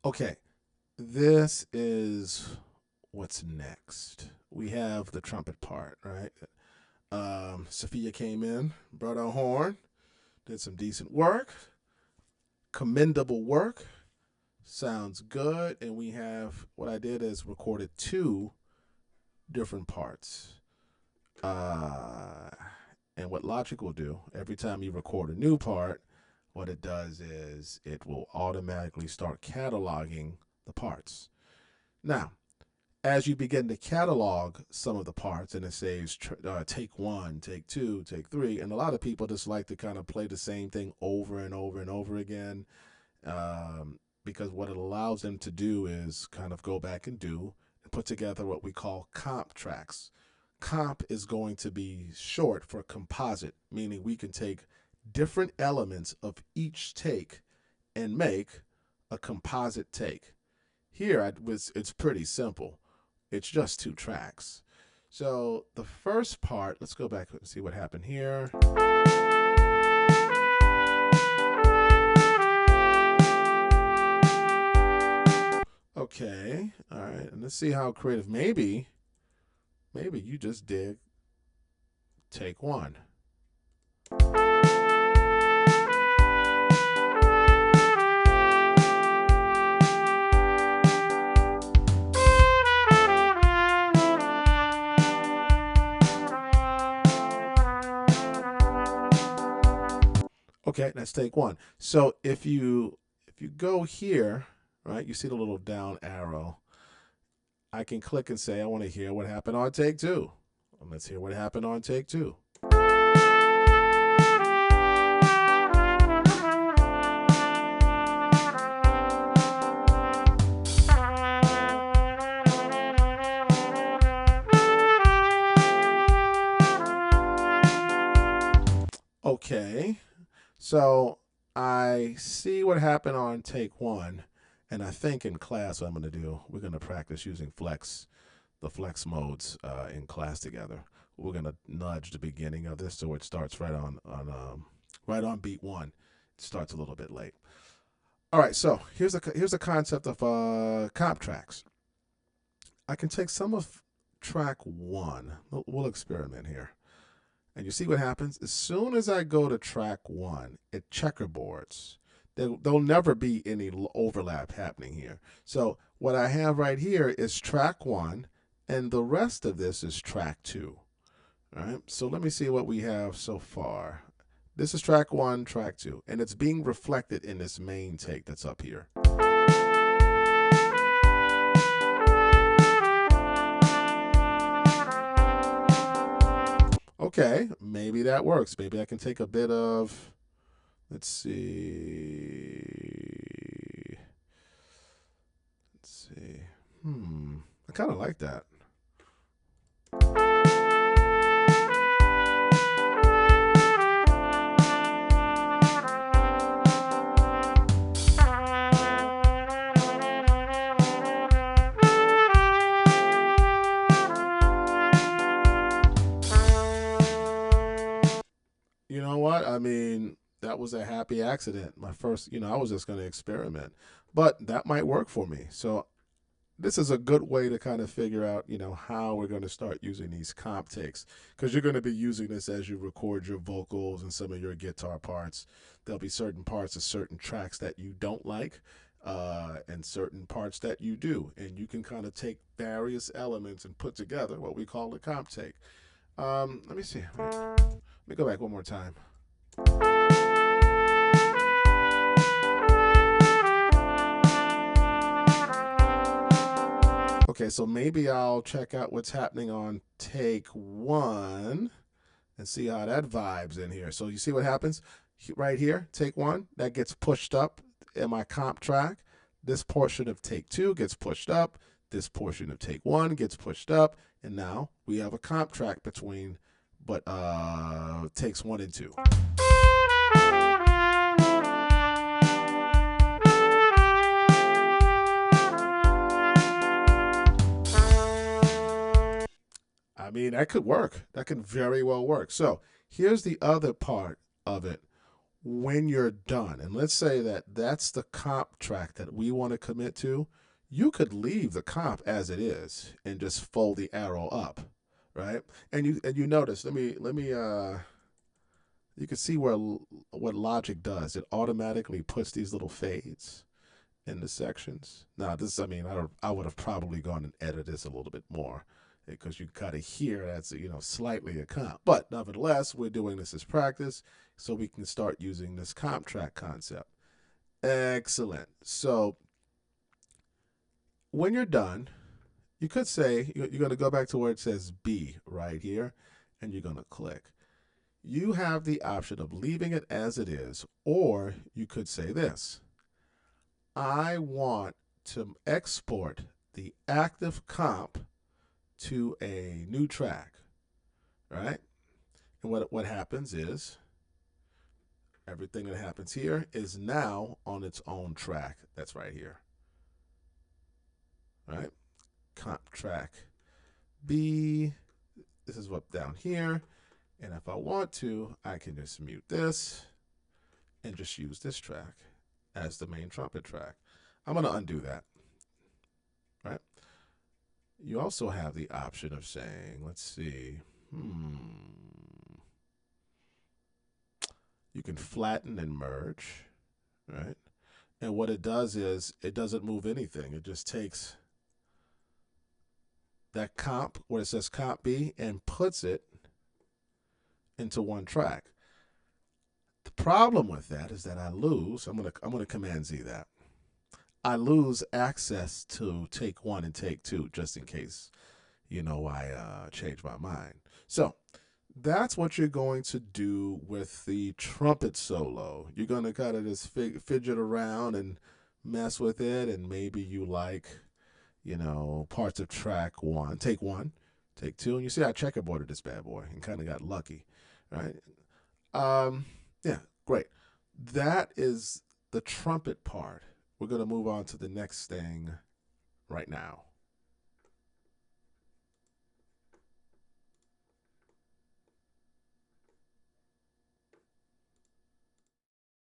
Okay, this is what's next. We have the trumpet part, right? Sophia came in, brought her horn, did some decent work, commendable work. Sounds good. And we have what I did is recorded two different parts. Uh, and what Logic will do every time you record a new part, what it does is it will automatically start cataloging the parts. Now, as you begin to catalog some of the parts, and it says take one, take two, take three, and a lot of people just like to kind of play the same thing over and over and over again, because what it allows them to do is kind of go back and put together what we call comp tracks. Comp is going to be short for composite, meaning we can take different elements of each take and make a composite take. Here, it's pretty simple. It's just two tracks. So the first part, let's go back and see what happened here. Okay, all right, and let's see how creative. Maybe you just did take one. Okay, let's take one. So if you go here, right, you see the little down arrow. I can click and say I want to hear what happened on take two. Let's hear what happened on take two. Okay, so I see what happened on take one, and I think in class what I'm going to do, we're going to practice using the flex modes in class together. We're going to nudge the beginning of this so it starts right on beat one. It starts a little bit late. All right, so here's a concept of comp tracks. I can take some of track one. We'll experiment here. And you see what happens? As soon as I go to track one, it checkerboards. There'll never be any overlap happening here. So what I have right here is track one, and the rest of this is track two. All right, so let me see what we have so far. This is track one, track two, and it's being reflected in this main take that's up here. Okay, maybe that works. Maybe I can take a bit of, let's see. I kind of like that. You know what? I mean, that was a happy accident. My first, I was just going to experiment, but that might work for me. So this is a good way to kind of figure out, how we're going to start using these comp takes, because you're going to be using this as you record your vocals and some of your guitar parts. There'll be certain parts of certain tracks that you don't like, and certain parts that you do, and you can kind of take various elements and put together what we call a comp take. Let me see. Let me go back one more time. Okay, so maybe I'll check out what's happening on take one and see how that vibes in here. So you see what happens right here, take one, that gets pushed up in my comp track. This portion of take two gets pushed up. This portion of take one gets pushed up. And now we have a comp track between takes one and two. I mean, that could work. That could very well work. So here's the other part of it. when you're done, and let's say that that's the comp track that we want to commit to, you could leave the comp as it is and just fold the arrow up, right? And you notice, let me you can see where what Logic does. It automatically puts these little fades in the sections. Now this, I mean, I would have probably gone and edited this a little bit more because you kind of hear that's slightly a comp, but nevertheless we're doing this as practice so we can start using this comp track concept. Excellent. So when you're done, you could say you're going to go back to where it says B right here, and you're going to click. You have the option of leaving it as it is, or you could say this: I want to export the active comp to a new track, right? And what happens is everything that happens here is now on its own track. That's right here, right? Comp track B. This is what down here. And if I want to, I can just mute this and just use this track as the main trumpet track. I'm going to undo that, right? You also have the option of saying, let's see, you can flatten and merge, right? And what it does is it doesn't move anything. It just takes that comp where it says comp B and puts it into one track. The problem with that is that I lose. I'm gonna Command Z that. I lose access to take one and take two just in case I change my mind. So that's what you're going to do with the trumpet solo. You're going to kind of just fidget around and mess with it, and maybe you like, parts of track one, take two, and you see I checkerboarded this bad boy and kind of got lucky, right? Yeah, great. That is the trumpet part. We're going to move on to the next thing right now.